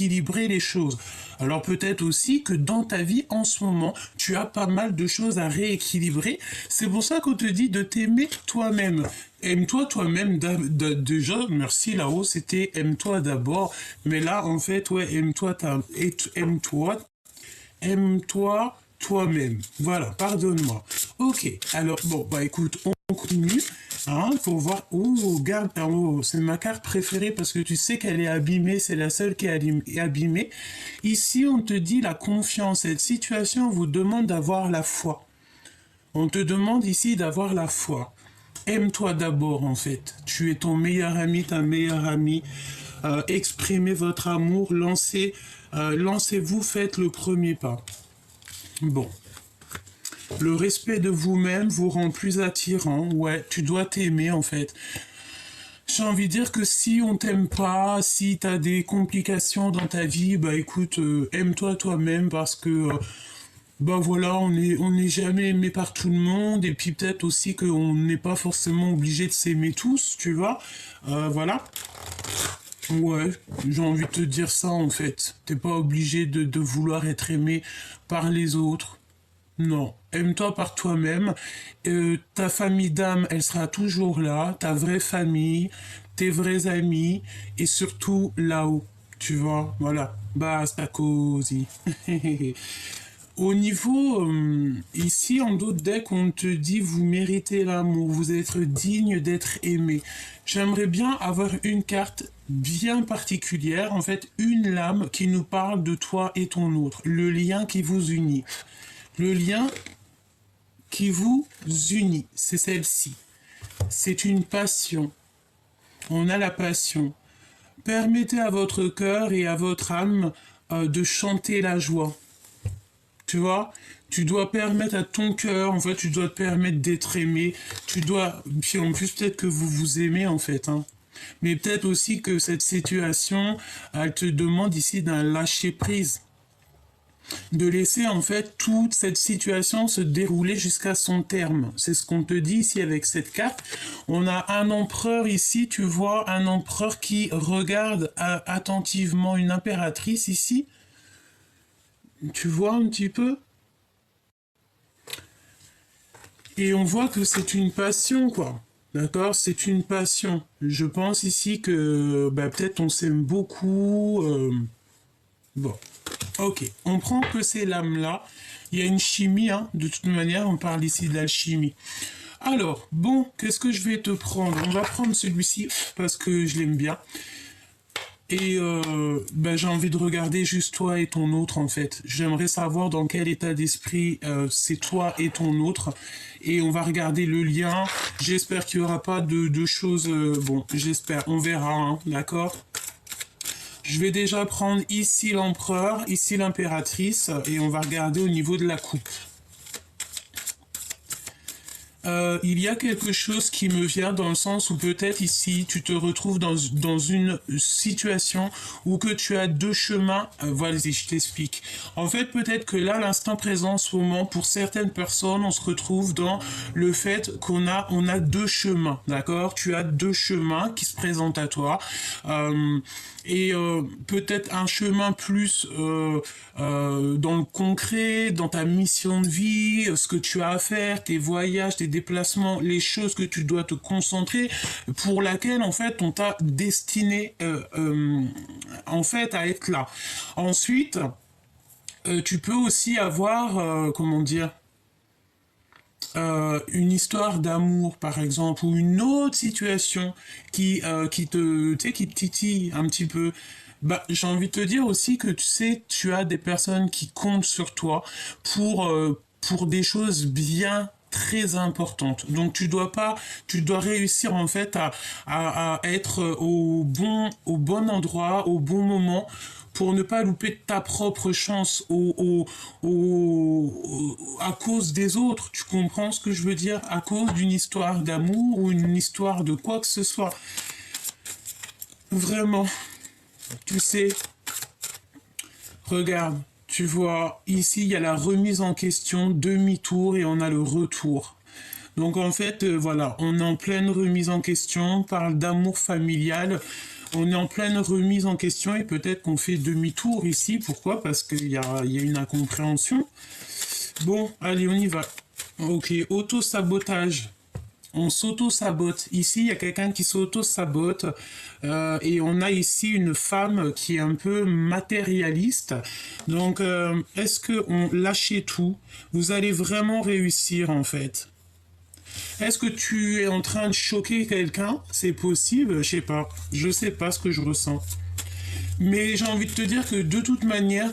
rééquilibrer les choses. Alors peut-être aussi que dans ta vie en ce moment, tu as pas mal de choses à rééquilibrer. C'est pour ça qu'on te dit de t'aimer toi-même. Aime-toi toi-même déjà, merci là-haut, c'était aime-toi d'abord. Mais là, en fait, ouais, aime-toi toi-même. Voilà, pardonne-moi. Ok, alors, bon, bah écoute, on continue. Hein, faut voir. Oh, regarde, oh, c'est ma carte préférée parce que tu sais qu'elle est abîmée, c'est la seule qui est abîmée. Ici, on te dit la confiance. Cette situation vous demande d'avoir la foi. On te demande ici d'avoir la foi. Aime-toi d'abord, en fait. Tu es ton meilleur ami, ta meilleure amie. Exprimez votre amour, lancez-vous, faites le premier pas. Bon. Le respect de vous-même vous rend plus attirant. Ouais, tu dois t'aimer, en fait. J'ai envie de dire que si on t'aime pas, si t'as des complications dans ta vie, bah écoute, aime-toi toi-même parce que bah voilà, on n'est jamais aimé par tout le monde et puis peut-être aussi qu'on n'est pas forcément obligé de s'aimer tous, tu vois. Voilà. Ouais, j'ai envie de te dire ça en fait. T'es pas obligé de vouloir être aimé par les autres. Non, aime-toi par toi-même. Ta famille d'âme, elle sera toujours là, ta vraie famille, tes vrais amis, et surtout là-haut, tu vois, voilà. Basta così. Au niveau, ici, en d'autres decks, on te dit vous méritez l'amour, vous êtes digne d'être aimé. J'aimerais bien avoir une carte bien particulière, en fait, une lame qui nous parle de toi et ton autre, le lien qui vous unit. Le lien qui vous unit, c'est celle-ci. C'est une passion. On a la passion. Permettez à votre cœur et à votre âme de chanter la joie. Tu vois, tu dois permettre à ton cœur, en fait, tu dois te permettre d'être aimé. Puis en plus, peut-être que vous vous aimez, en fait, hein. Mais peut-être aussi que cette situation, elle te demande ici d'un lâcher-prise. De laisser, en fait, toute cette situation se dérouler jusqu'à son terme. C'est ce qu'on te dit ici avec cette carte. On a un empereur ici, tu vois, un empereur qui regarde attentivement une impératrice ici. Tu vois un petit peu? Et on voit que c'est une passion, quoi. D'accord? C'est une passion. Je pense ici que bah, peut-être on s'aime beaucoup. Bon. Ok. On prend que ces lames-là. Il y a une chimie, hein. De toute manière, on parle ici de l'alchimie. Alors, bon, qu'est-ce que je vais te prendre? On va prendre celui-ci parce que je l'aime bien. Et ben, j'ai envie de regarder juste toi et ton autre en fait. J'aimerais savoir dans quel état d'esprit c'est toi et ton autre. Et on va regarder le lien. J'espère qu'il n'y aura pas de choses... bon, j'espère. On verra, hein, d'accord? Je vais déjà prendre ici l'empereur, ici l'impératrice. Et on va regarder au niveau de la coupe. Il y a quelque chose qui me vient dans le sens où peut-être ici tu te retrouves dans une situation où que tu as deux chemins. Vas-y, je t'explique. En fait, peut-être que là, l'instant présent, en ce moment, pour certaines personnes, on se retrouve dans le fait on a deux chemins, d'accord? Tu as deux chemins qui se présentent à toi. Et peut-être un chemin plus dans le concret, dans ta mission de vie, ce que tu as à faire, tes voyages, tes déplacements, les choses que tu dois te concentrer, pour laquelle en fait on t'a destiné en fait à être là. Ensuite, tu peux aussi avoir, comment dire, une histoire d'amour par exemple ou une autre situation qui te titille un petit peu. Bah, j'ai envie de te dire aussi que tu sais, tu as des personnes qui comptent sur toi pour des choses bien très importantes. Donc tu dois réussir en fait à être au bon endroit, au bon moment pour ne pas louper ta propre chance à cause des autres. Tu comprends ce que je veux dire? À cause d'une histoire d'amour ou une histoire de quoi que ce soit. Vraiment. Tu sais, regarde, tu vois, ici il y a la remise en question, demi-tour et on a le retour. Donc en fait, voilà, on est en pleine remise en question, on parle d'amour familial. On est en pleine remise en question et peut-être qu'on fait demi-tour ici. Pourquoi? Parce qu'il y a une incompréhension. Bon, allez, on y va. Ok, auto-sabotage. On s'auto-sabote. Ici, il y a quelqu'un qui s'auto-sabote. Et on a ici une femme qui est un peu matérialiste. Donc, est-ce qu'on lâchez tout? Vous allez vraiment réussir, en fait. Est-ce que tu es en train de choquer quelqu'un? C'est possible? Je sais pas. Je sais pas ce que je ressens. Mais j'ai envie de te dire que de toute manière,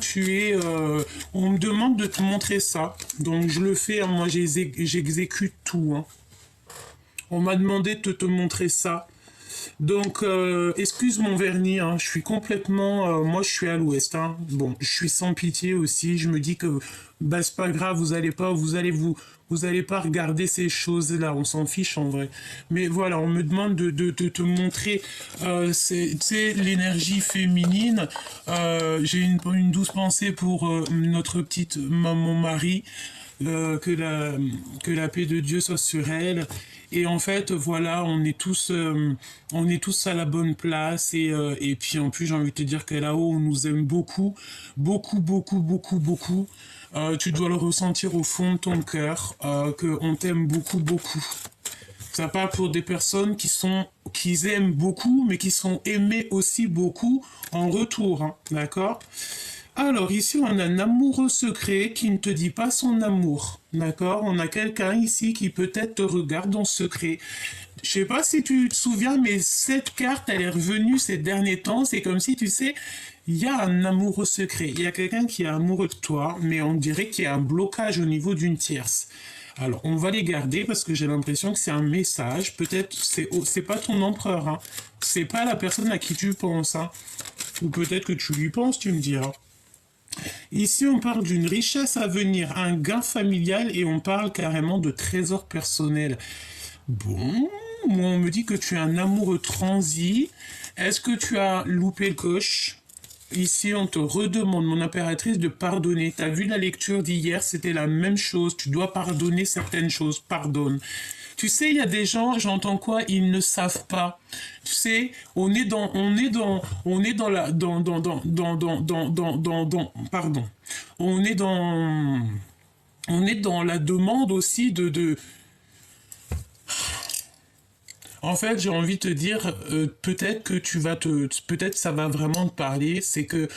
on me demande de te montrer ça. Donc je le fais, hein. Moi j'exécute tout, hein. On m'a demandé de te montrer ça. Donc, excuse mon vernis, hein, je suis complètement... moi, je suis à l'ouest, hein. Bon, je suis sans pitié aussi. Je me dis que, bah, c'est pas grave, vous allez pas regarder ces choses-là. On s'en fiche, en vrai. Mais voilà, on me demande de te montrer, c'est l'énergie féminine. J'ai une douce pensée pour notre petite maman Marie. Que la paix de Dieu soit sur elle. Et en fait, voilà, on est tous à la bonne place. Et puis en plus, j'ai envie de te dire que là-haut, on nous aime beaucoup, beaucoup, beaucoup, beaucoup, beaucoup. Tu dois le ressentir au fond de ton cœur, qu'on t'aime beaucoup, beaucoup. Ça parle pour des personnes qui aiment beaucoup, mais qui sont aimées aussi beaucoup en retour, hein, d'accord? Alors ici, on a un amoureux secret qui ne te dit pas son amour, d'accord? On a quelqu'un ici qui peut-être te regarde en secret. Je sais pas si tu te souviens, mais cette carte, elle est revenue ces derniers temps. C'est comme si, tu sais, il y a un amoureux secret. Il y a quelqu'un qui est amoureux de toi, mais on dirait qu'il y a un blocage au niveau d'une tierce. Alors, on va les garder parce que j'ai l'impression que c'est un message. Peut-être c'est pas ton empereur, hein. C'est pas la personne à qui tu penses, hein. Ou peut-être que tu lui penses, tu me diras. Ici, on parle d'une richesse à venir, un gain familial et on parle carrément de trésor personnel. Bon, moi on me dit que tu es un amoureux transi. Est-ce que tu as loupé le coche? Ici, on te redemande, mon impératrice, de pardonner. T'as vu la lecture d'hier, c'était la même chose. Tu dois pardonner certaines choses. Pardonne. Tu sais, il y a des gens, j'entends quoi, ils ne savent pas. Tu sais, on est dans pardon. On est dans la demande aussi en fait, j'ai envie de te dire, peut-être que peut-être ça va vraiment te parler, c'est que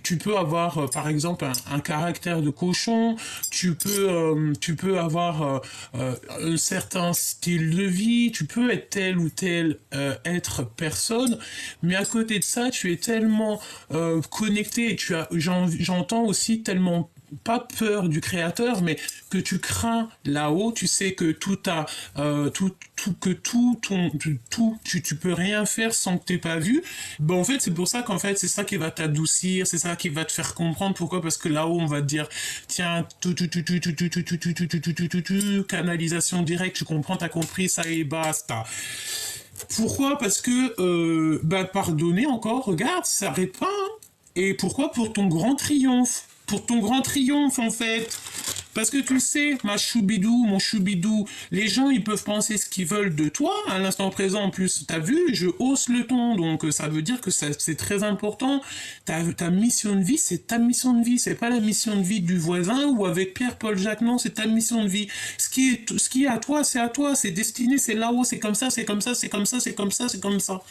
tu peux avoir, par exemple, un caractère de cochon, tu peux avoir un certain style de vie, tu peux être tel ou tel être personne, mais à côté de ça, tu es tellement connecté, j'entends aussi tellement pas peur du créateur, mais que tu crains là-haut, tu sais que tu peux rien faire sans que t'aies pas vu. Ben, en fait, c'est pour ça qu'en fait, c'est ça qui va t'adoucir, c'est ça qui va te faire comprendre. Pourquoi? Parce que là-haut, on va te dire, tiens, canalisation directe, tu comprends, t'as compris, ça et basta. Pourquoi? Parce que, pardonner encore, regarde, ça s'arrête pas, hein. Et pourquoi? Pour ton grand triomphe. Pour ton grand triomphe, en fait. Parce que tu sais, ma choubidou, mon choubidou, les gens, ils peuvent penser ce qu'ils veulent de toi. À l'instant présent, en plus, t'as vu, je hausse le ton. Donc, ça veut dire que c'est très important. Ta mission de vie, c'est ta mission de vie. C'est pas la mission de vie du voisin ou avec Pierre-Paul Jacques. Non, c'est ta mission de vie. Ce qui est à toi, c'est à toi. C'est destiné, c'est là-haut. C'est comme ça, c'est comme ça, c'est comme ça, c'est comme ça, c'est comme ça.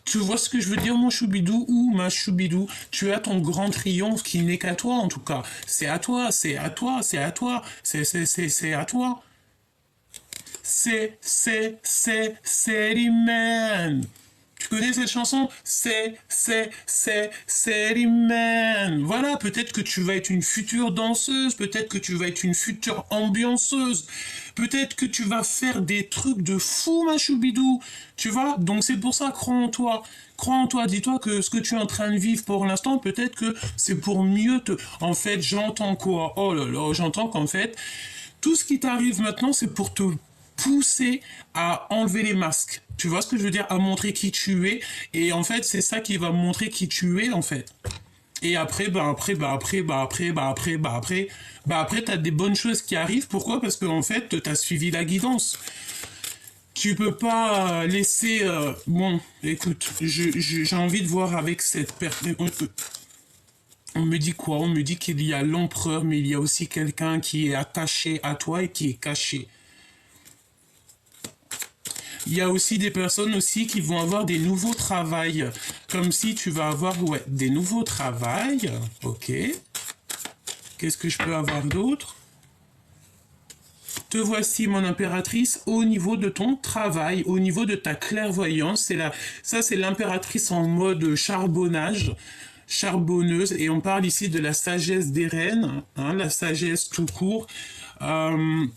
Tu vois ce que je veux dire, mon choubidou ou ma choubidou? Tu as ton grand triomphe qui n'est qu'à toi, en tout cas. C'est à toi, c'est à toi, c'est à toi, c'est à toi. C'est l'Iman. Tu connais cette chanson? C'est l'Iman. Voilà, peut-être que tu vas être une future danseuse, peut-être que tu vas être une future ambianceuse, peut-être que tu vas faire des trucs de fou, ma choubidou. Tu vois? Donc c'est pour ça, crois en toi. Crois en toi, dis-toi que ce que tu es en train de vivre pour l'instant, peut-être que c'est pour mieux te... En fait, j'entends quoi? Oh là là, j'entends qu'en fait, tout ce qui t'arrive maintenant, c'est pour te pousser à enlever les masques. Tu vois ce que je veux dire? À montrer qui tu es. Et en fait, c'est ça qui va montrer qui tu es, en fait. Et après, après, t'as des bonnes choses qui arrivent. Pourquoi? Parce que, en fait, t'as suivi la guidance. Tu peux pas laisser... bon, écoute, j'ai envie de voir avec cette personne... On me dit quoi? On me dit qu'il y a l'empereur, mais il y a aussi quelqu'un qui est attaché à toi et qui est caché. Il y a aussi des personnes aussi qui vont avoir des nouveaux travails. Comme si tu vas avoir, ouais, des nouveaux travails. Ok. Qu'est-ce que je peux avoir d'autre? Te voici, mon impératrice, au niveau de ton travail, au niveau de ta clairvoyance. Ça, c'est l'impératrice en mode charbonnage, charbonneuse. Et on parle ici de la sagesse des reines, hein, la sagesse tout court. On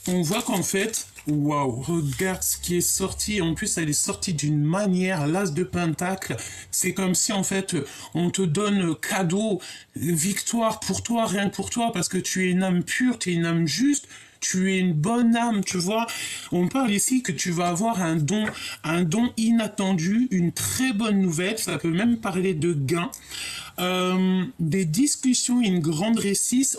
voit qu'en fait, waouh, regarde ce qui est sorti. En plus, elle est sortie d'une manière, l'as de pentacle. C'est comme si, en fait, on te donne cadeau, victoire pour toi, rien que pour toi, parce que tu es une âme pure, tu es une âme juste, tu es une bonne âme, tu vois. On parle ici que tu vas avoir un don inattendu, une très bonne nouvelle. Ça peut même parler de gain. Des discussions, une grande réussite,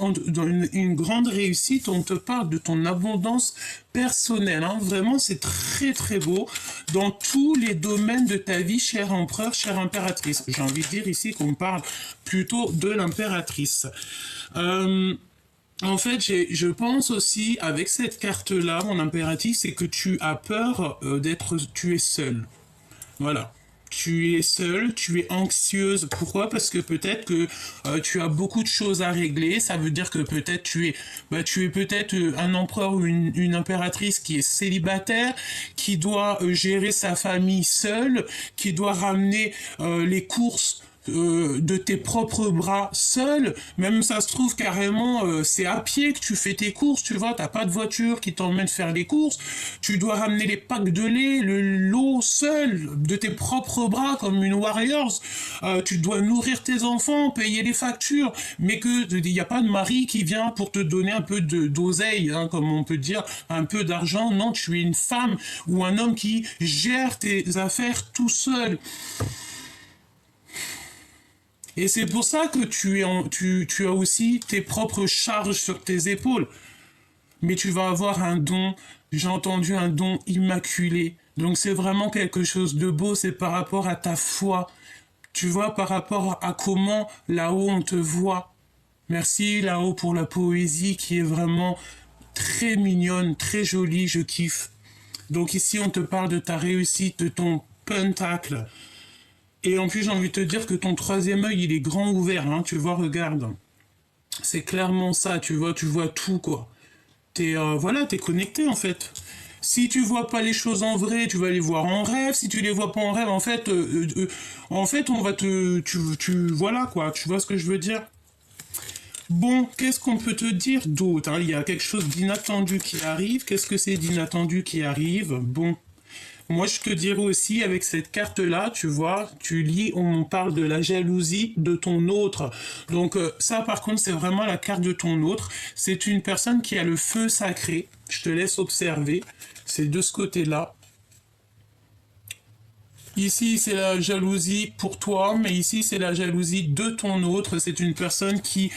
une grande réussite, on te parle de ton abondance personnelle, hein. Vraiment c'est très très beau dans tous les domaines de ta vie, cher empereur, chère impératrice. J'ai envie de dire ici qu'on parle plutôt de l'impératrice. En fait, je pense aussi avec cette carte-là, mon impératrice, c'est que tu as peur tu es seul. Voilà. Tu es seule, tu es anxieuse. Pourquoi? Parce que peut-être que tu as beaucoup de choses à régler. Ça veut dire que peut-être tu es peut-être un empereur ou une impératrice qui est célibataire, qui doit gérer sa famille seule, qui doit ramener les courses de tes propres bras seul, même ça se trouve carrément c'est à pied que tu fais tes courses, tu vois, t'as pas de voiture qui t'emmène faire les courses, tu dois ramener les packs de lait, l'eau seul, de tes propres bras comme une warriors, tu dois nourrir tes enfants, payer les factures, mais que il n'y a pas de mari qui vient pour te donner un peu d'oseille, hein, comme on peut dire, un peu d'argent, non, tu es une femme ou un homme qui gère tes affaires tout seul. Et c'est pour ça que tu as aussi tes propres charges sur tes épaules. Mais tu vas avoir un don, j'ai entendu un don immaculé. Donc c'est vraiment quelque chose de beau, c'est par rapport à ta foi. Tu vois, par rapport à comment là-haut on te voit. Merci là-haut pour la poésie qui est vraiment très mignonne, très jolie, je kiffe. Donc ici on te parle de ta réussite, de ton pentacle. Et en plus, j'ai envie de te dire que ton troisième œil, il est grand ouvert, hein, tu vois, regarde. C'est clairement ça, tu vois tout, quoi. T'es connecté, en fait. Si tu vois pas les choses en vrai, tu vas les voir en rêve. Si tu les vois pas en rêve, en fait, on va voilà, quoi, tu vois ce que je veux dire? Bon, qu'est-ce qu'on peut te dire d'autre, hein? Il y a quelque chose d'inattendu qui arrive. Qu'est-ce que c'est d'inattendu qui arrive? Bon. Moi, je te dirais aussi, avec cette carte-là, tu vois, tu lis, on parle de la jalousie de ton autre. Donc ça, par contre, c'est vraiment la carte de ton autre. C'est une personne qui a le feu sacré. Je te laisse observer. C'est de ce côté-là. Ici, c'est la jalousie pour toi, mais ici, c'est la jalousie de ton autre. C'est une personne qui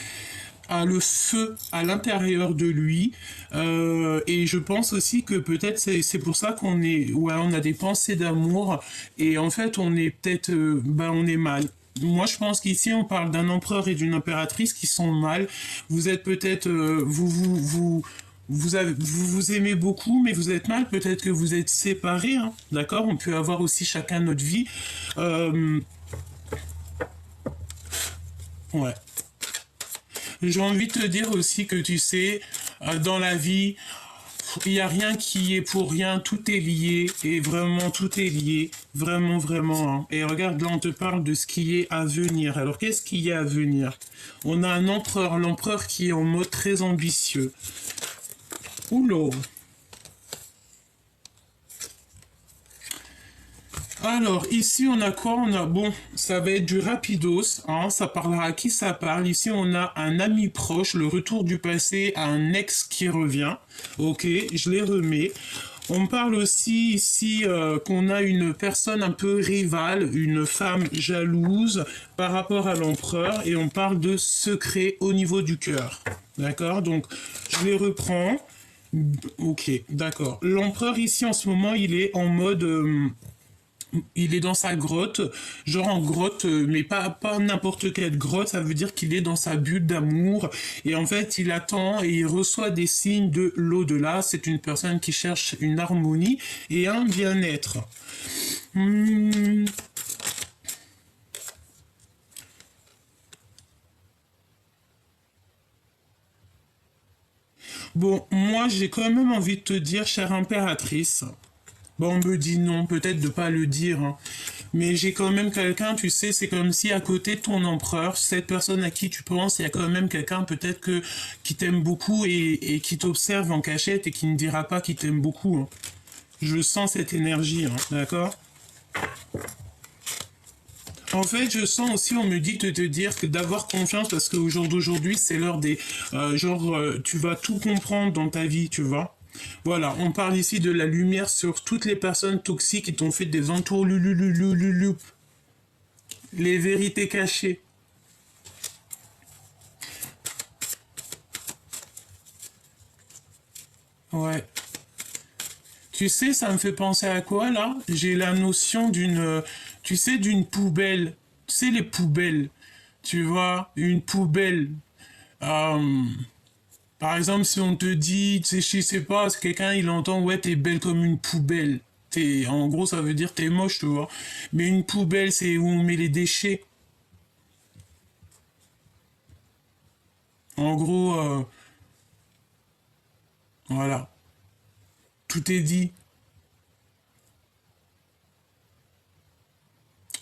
a le feu à l'intérieur de lui, et je pense aussi que peut-être c'est pour ça on a des pensées d'amour, et en fait on est peut-être on est mal. Moi je pense qu'ici on parle d'un empereur et d'une impératrice qui sont mal. Vous êtes peut-être vous aimez beaucoup, mais vous êtes mal. Peut-être que vous êtes séparés, hein, d'accord? On peut avoir aussi chacun notre vie. Ouais. J'ai envie de te dire aussi que tu sais, dans la vie, il n'y a rien qui est pour rien, tout est lié, et vraiment tout est lié, vraiment, vraiment. Hein. Et regarde, là on te parle de ce qui est à venir. Alors qu'est-ce qui est à venir? On a un empereur, l'empereur qui est en mode très ambitieux. Oula. Alors, ici, on a quoi? Bon, ça va être du rapidos, hein, ça parlera à qui ça parle. Ici, on a un ami proche, le retour du passé, un ex qui revient. Ok, je les remets. On parle aussi ici qu'on a une personne un peu rivale, une femme jalouse par rapport à l'empereur, et on parle de secret au niveau du cœur. D'accord? Donc, je les reprends. Ok, d'accord. L'empereur ici en ce moment, il est en mode, il est dans sa grotte, genre en grotte, mais pas n'importe quelle grotte. Ça veut dire qu'il est dans sa bulle d'amour et en fait, il attend et il reçoit des signes de l'au-delà. C'est une personne qui cherche une harmonie et un bien-être. Hmm, Bon, moi, j'ai quand même envie de te dire, chère impératrice. Bon, on me dit non, peut-être de pas le dire, hein. Mais j'ai quand même quelqu'un, tu sais, c'est comme si à côté de ton empereur, cette personne à qui tu penses, il y a quand même quelqu'un peut-être que qui t'aime beaucoup et qui t'observe en cachette et qui ne dira pas qu'il t'aime beaucoup, hein. Je sens cette énergie, hein, d'accord? En fait, je sens aussi, on me dit de te dire que d'avoir confiance parce qu'au jour d'aujourd'hui, c'est l'heure des... tu vas tout comprendre dans ta vie, tu vois. Voilà, on parle ici de la lumière sur toutes les personnes toxiques qui t'ont fait des entours lulululululup. Les vérités cachées. Ouais. Tu sais, ça me fait penser à quoi, là? J'ai la notion d'une... tu sais, d'une poubelle. Tu sais, les poubelles. Tu vois, une poubelle. Euh, Par exemple, si on te dit, tu sais, je sais pas, si quelqu'un il entend, ouais, t'es belle comme une poubelle. En gros, ça veut dire t'es moche, tu vois. Mais une poubelle, c'est où on met les déchets. En gros, voilà, tout est dit.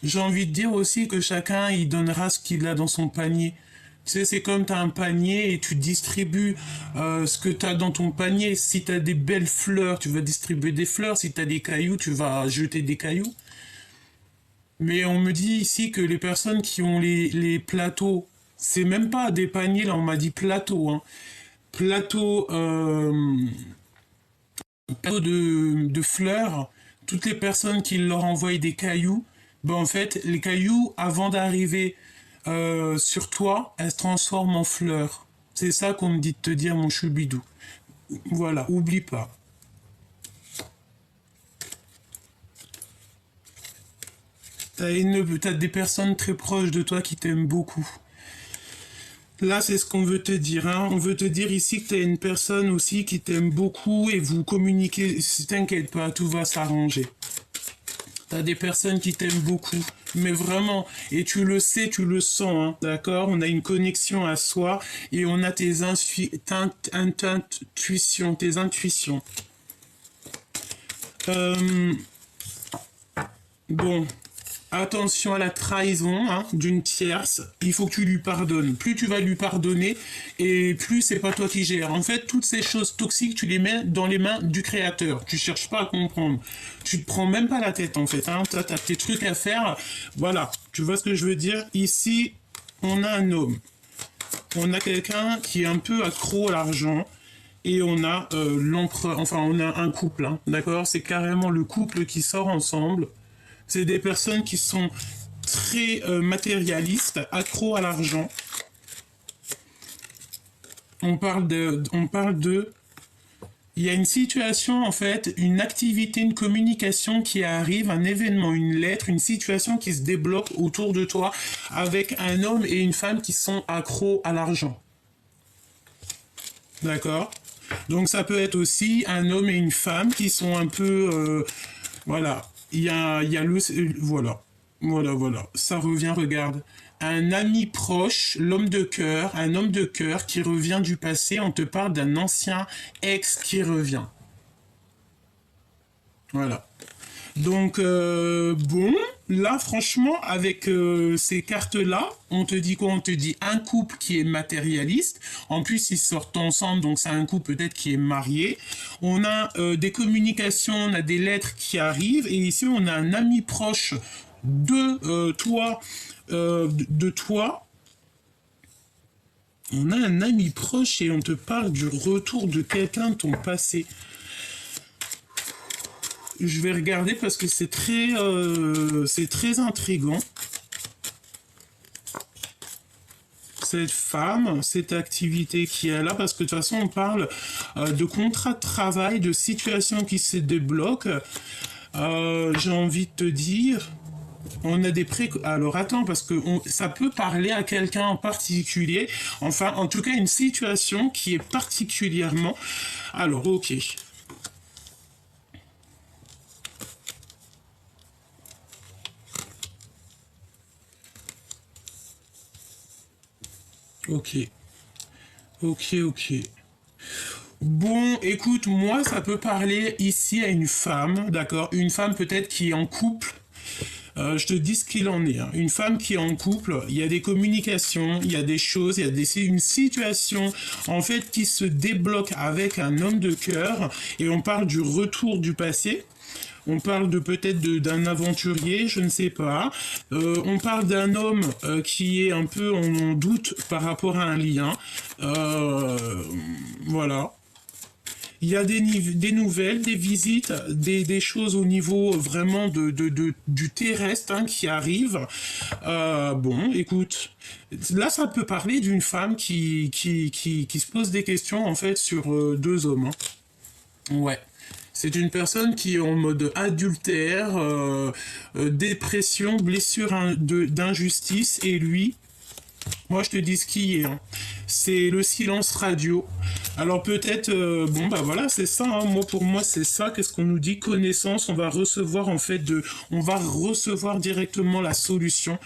J'ai envie de dire aussi que chacun, il donnera ce qu'il a dans son panier. Tu sais, c'est comme tu as un panier et tu distribues ce que tu as dans ton panier. Si tu as des belles fleurs, tu vas distribuer des fleurs. Si tu as des cailloux, tu vas jeter des cailloux. Mais on me dit ici que les personnes qui ont les plateaux, c'est même pas des paniers, là on m'a dit plateau, hein. Plateau, plateau de fleurs, toutes les personnes qui leur envoient des cailloux, ben en fait, les cailloux, avant d'arriver sur toi, elles se transforment en fleurs. C'est ça qu'on me dit de te dire, mon choubidou. Voilà, oublie pas. T'as des personnes très proches de toi qui t'aiment beaucoup. Là, c'est ce qu'on veut te dire, hein. On veut te dire ici que tu as une personne aussi qui t'aime beaucoup et vous communiquez. T'inquiète pas, tout va s'arranger. T'as des personnes qui t'aiment beaucoup, mais vraiment, et tu le sais, tu le sens, hein, d'accord? On a une connexion à soi et on a intuitions, tes intuitions. Euh, bon, attention à la trahison, hein, d'une tierce. Il faut que tu lui pardonnes. Plus tu vas lui pardonner, et plus c'est pas toi qui gères. En fait, toutes ces choses toxiques, tu les mets dans les mains du créateur. Tu cherches pas à comprendre. Tu te prends même pas la tête, en fait, hein. Toi, t'as tes trucs à faire. Voilà. Tu vois ce que je veux dire? Ici, on a un homme. On a quelqu'un qui est un peu accro à l'argent. Et on a l'empereur, enfin on a un couple, hein, d'accord? C'est carrément le couple qui sort ensemble. C'est des personnes qui sont très matérialistes, accros à l'argent. On parle de, il y a une situation en fait, une activité, une communication qui arrive, un événement, une lettre, une situation qui se débloque autour de toi avec un homme et une femme qui sont accros à l'argent. D'accord? Donc ça peut être aussi un homme et une femme qui sont un peu, voilà, il y a voilà, voilà, ça revient, regarde, un ami proche, l'homme de cœur, un homme de cœur qui revient du passé, on te parle d'un ancien ex qui revient, voilà. Donc, bon, là, franchement, avec ces cartes-là, on te dit quoi? On te dit un couple qui est matérialiste. En plus, ils sortent ensemble, donc c'est un couple peut-être qui est marié. On a des communications, on a des lettres qui arrivent. Et ici, on a un ami proche de toi, de toi. On a un ami proche et on te parle du retour de quelqu'un de ton passé. Je vais regarder parce que c'est très intriguant. cette femme, cette activité qui est là, parce que de toute façon, on parle de contrat de travail, de situation qui se débloque. J'ai envie de te dire, on a des Alors attends, parce que ça peut parler à quelqu'un en particulier. Enfin, en tout cas, une situation qui est particulièrement... Alors, ok. Ok. Ok, ok. Bon, écoute, moi, ça peut parler ici à une femme, d'accord? Une femme peut-être qui est en couple. Je te dis ce qu'il en est, hein. Une femme qui est en couple, il y a des communications, il y a des choses, une situation en fait qui se débloque avec un homme de cœur et on parle du retour du passé. On parle de peut-être d'un aventurier, je ne sais pas. On parle d'un homme qui est un peu en doute par rapport à un lien. Voilà. Il y a des nouvelles, des visites, des choses au niveau vraiment du terrestre hein, qui arrivent. Bon, écoute, là ça peut parler d'une femme qui se pose des questions en fait sur deux hommes. Hein. Ouais. C'est une personne qui est en mode adultère, dépression, blessure d'injustice, et lui, moi je te dis ce qui est, hein. C'est le silence radio. Alors peut-être, bon bah voilà, c'est ça, hein. Moi pour moi c'est ça, qu'est-ce qu'on nous dit? Connaissance, on va recevoir en fait on va recevoir directement la solution.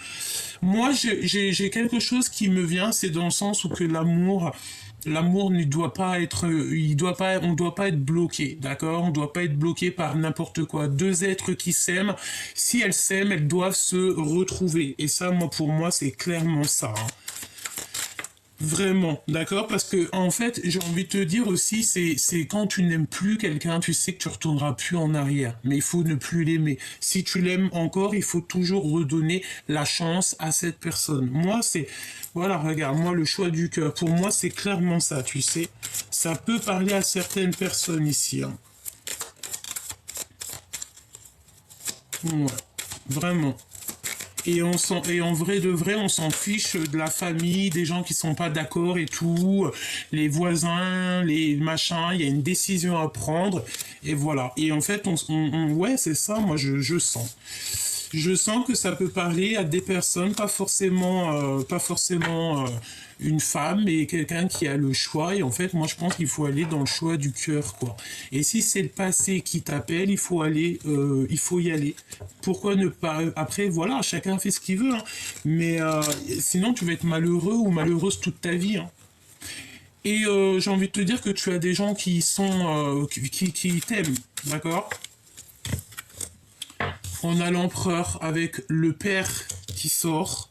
Moi j'ai quelque chose qui me vient, c'est dans le sens où que l'amour ne doit pas être, on doit pas être bloqué, d'accord? On doit pas être bloqué par n'importe quoi. Deux êtres qui s'aiment, si elles s'aiment, elles doivent se retrouver. Et ça, moi, pour moi, c'est clairement ça. Hein. Vraiment, d'accord? Parce que en fait, j'ai envie de te dire aussi, c'est quand tu n'aimes plus quelqu'un, tu sais que tu retourneras plus en arrière. Mais il faut ne plus l'aimer. Si tu l'aimes encore, il faut toujours redonner la chance à cette personne. Moi, voilà, regarde, moi, le choix du cœur, pour moi, c'est clairement ça, tu sais. Ça peut parler à certaines personnes ici. Hein. Ouais, vraiment. Et en vrai de vrai, on s'en fiche de la famille, des gens qui sont pas d'accord et tout, les voisins, les machins, il y a une décision à prendre, et voilà. Et en fait, ouais, c'est ça, moi, je sens. Je sens que ça peut parler à des personnes, pas forcément une femme, mais quelqu'un qui a le choix. Et en fait, moi, je pense qu'il faut aller dans le choix du cœur, quoi. Et si c'est le passé qui t'appelle, il faut y aller. Pourquoi ne pas... Après, voilà, chacun fait ce qu'il veut, hein. Mais sinon, tu vas être malheureux ou malheureuse toute ta vie, hein. Et j'ai envie de te dire que tu as des gens qui sont qui t'aiment, d'accord? On a l'empereur avec le père qui sort.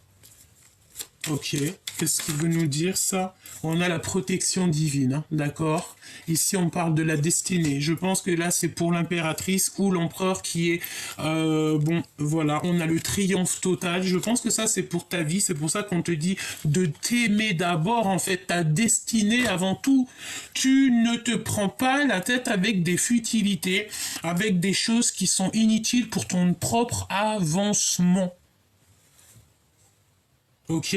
Ok, qu'est-ce qu'il veut nous dire ça? On a la protection divine, hein, d'accord? Ici on parle de la destinée. Je pense que là c'est pour l'impératrice ou l'empereur qui est... bon, voilà, on a le triomphe total. Je pense que ça c'est pour ta vie. C'est pour ça qu'on te dit de t'aimer d'abord, en fait, ta destinée avant tout. Tu ne te prends pas la tête avec des futilités, avec des choses qui sont inutiles pour ton propre avancement. Ok,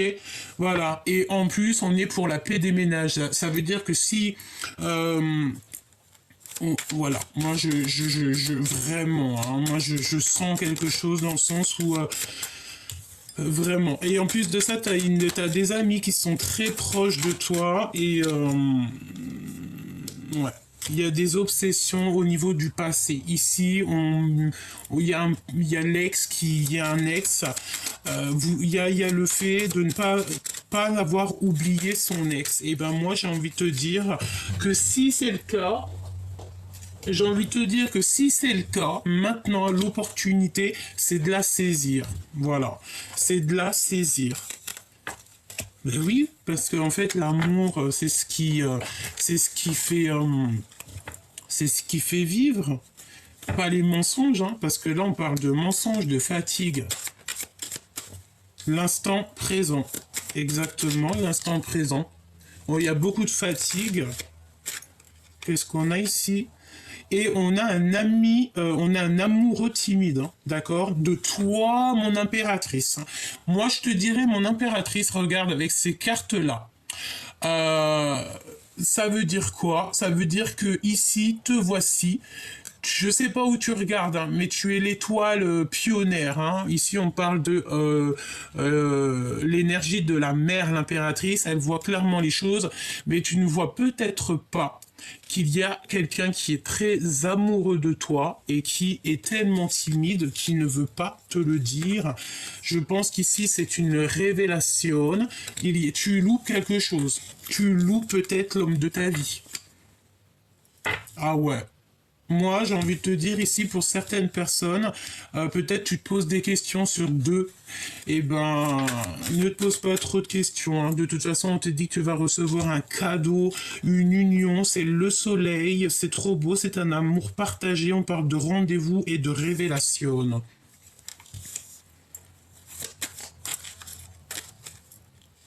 voilà. Et en plus, on est pour la paix des ménages. Ça veut dire que si, voilà, moi vraiment, hein, moi je sens quelque chose dans le sens où vraiment. Et en plus de ça, t'as des amis qui sont très proches de toi et ouais. Il y a des obsessions au niveau du passé. Ici, il y a l'ex il y a un ex. Il y a le fait de ne pas avoir oublié son ex. Et ben moi, j'ai envie de te dire que si c'est le cas, maintenant, l'opportunité, c'est de la saisir. Voilà. C'est de la saisir. Ben oui, parce qu'en fait, l'amour, c'est ce qui fait... c'est ce qui fait vivre, pas les mensonges, hein, parce que là on parle de mensonges, de fatigue. L'instant présent, exactement, l'instant présent. Bon, il y a beaucoup de fatigue. Qu'est-ce qu'on a ici? et on a un ami, on a un amoureux timide, hein, d'accord, de toi, mon impératrice. Moi, je te dirais, mon impératrice, regarde avec ces cartes-là. Euh, Ça veut dire quoi? Ça veut dire que ici, te voici. Je sais pas où tu regardes, hein, mais tu es l'étoile pionnière. Hein. Ici, on parle de l'énergie de la mère, l'impératrice. Elle voit clairement les choses, mais tu ne vois peut-être pas qu'il y a quelqu'un qui est très amoureux de toi et qui est tellement timide qu'il ne veut pas te le dire. Je pense qu'ici, c'est une révélation. Tu loupes quelque chose. Tu loupes peut-être l'homme de ta vie. Ah ouais. Moi, j'ai envie de te dire ici, pour certaines personnes, peut-être tu te poses des questions sur deux. Eh ben, ne te pose pas trop de questions. Hein. De toute façon, on te dit que tu vas recevoir un cadeau, une union, c'est le soleil, c'est trop beau, c'est un amour partagé. On parle de rendez-vous et de révélation.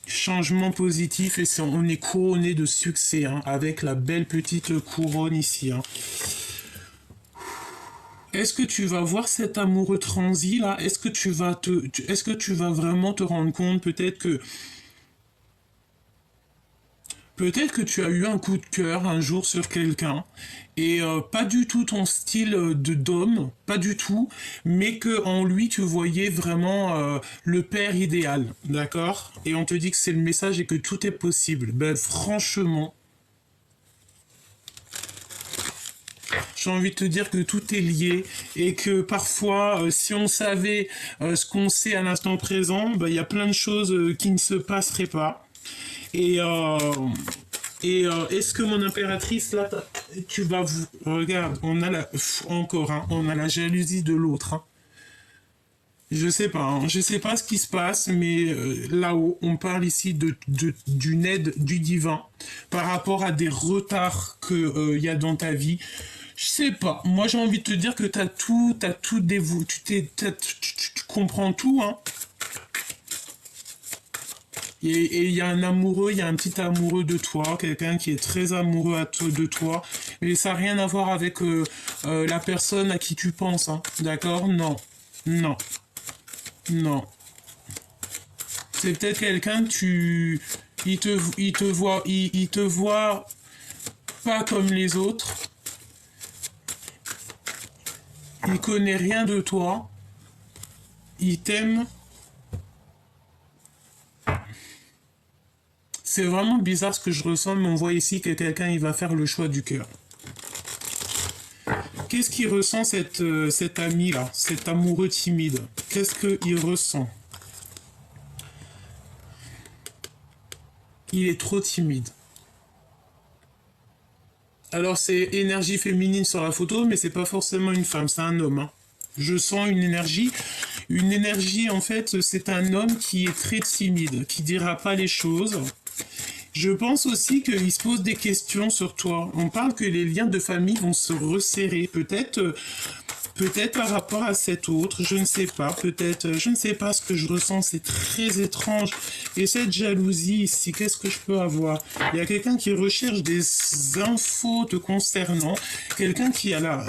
Changement positif et on est couronné de succès hein, avec la belle petite couronne ici. Hein. Est-ce que tu vas voir cet amoureux transi là? Est-ce que tu vas vraiment te rendre compte peut-être que tu as eu un coup de cœur un jour sur quelqu'un et pas du tout ton style de d'homme, pas du tout, mais que en lui tu voyais vraiment le père idéal, d'accord? Et on te dit que c'est le message et que tout est possible. Ben franchement, j'ai envie de te dire que tout est lié et que parfois, si on savait ce qu'on sait à l'instant présent, ben, il y a plein de choses qui ne se passeraient pas. Et, est-ce que mon impératrice, là, tu vas vous... Regarde, on a encore, hein, on a la jalousie de l'autre. Hein. Je sais pas, hein, je sais pas ce qui se passe, mais là-haut, on parle ici d'une aide du divin par rapport à des retards que y a dans ta vie. Je sais pas. Moi, j'ai envie de te dire que t'as tout dévoué, tu comprends tout, hein. Et il y a un amoureux, il y a un petit amoureux de toi, quelqu'un qui est très amoureux de toi, mais ça n'a rien à voir avec la personne à qui tu penses, hein. D'accord? Non, non, non. C'est peut-être quelqu'un que il te voit pas comme les autres. Il connaît rien de toi. Il t'aime. C'est vraiment bizarre ce que je ressens, mais on voit ici que quelqu'un il va faire le choix du cœur. Qu'est-ce qu'il ressent cet ami-là, cet amoureux timide? Qu'est-ce qu'il ressent? Il est trop timide. Alors c'est énergie féminine sur la photo, mais c'est pas forcément une femme, c'est un homme. Hein. Je sens une énergie. Une énergie, en fait, c'est un homme qui est très timide, qui dira pas les choses. Je pense aussi qu'il se pose des questions sur toi. On parle que les liens de famille vont se resserrer. Peut-être par rapport à cet autre, je ne sais pas. Peut-être, je ne sais pas ce que je ressens. C'est très étrange. Et cette jalousie ici, qu'est-ce que je peux avoir? Il y a quelqu'un qui recherche des infos te concernant. Quelqu'un qui a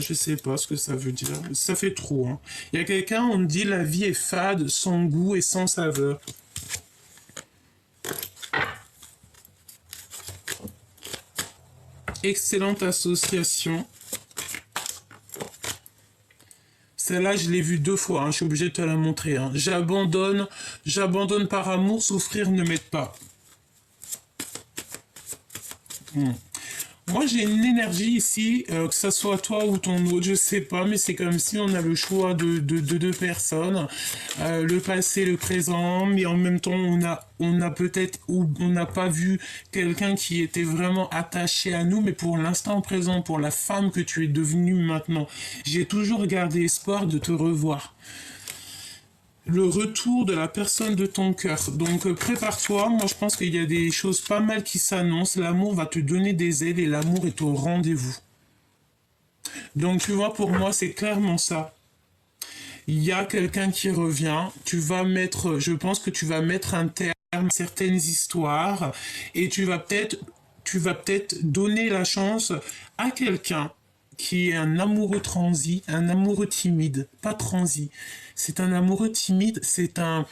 je sais pas ce que ça veut dire. Ça fait trop. Hein. Il y a quelqu'un, on me dit la vie est fade, sans goût et sans saveur. Excellente association. Celle-là, je l'ai vue 2 fois, hein, je suis obligé de te la montrer. Hein. J'abandonne par amour, souffrir ne m'aide pas. Moi, j'ai une énergie ici, que ça soit toi ou ton autre, je sais pas, mais c'est comme si on a le choix de deux personnes, le passé, le présent, mais en même temps, on a peut-être, ou on n'a pas vu quelqu'un qui était vraiment attaché à nous, mais pour l'instant présent, pour la femme que tu es devenue maintenant, j'ai toujours gardé espoir de te revoir. Le retour de la personne de ton cœur. Donc prépare-toi, moi je pense qu'il y a des choses pas mal qui s'annoncent, l'amour va te donner des ailes et l'amour est au rendez-vous. Donc tu vois, pour moi c'est clairement ça. Il y a quelqu'un qui revient, je pense que tu vas mettre un terme à certaines histoires et tu vas peut-être tu vas peut-être donner la chance à quelqu'un qui est un amoureux transi, un amoureux timide, pas transi. C'est un amoureux timide, c'est un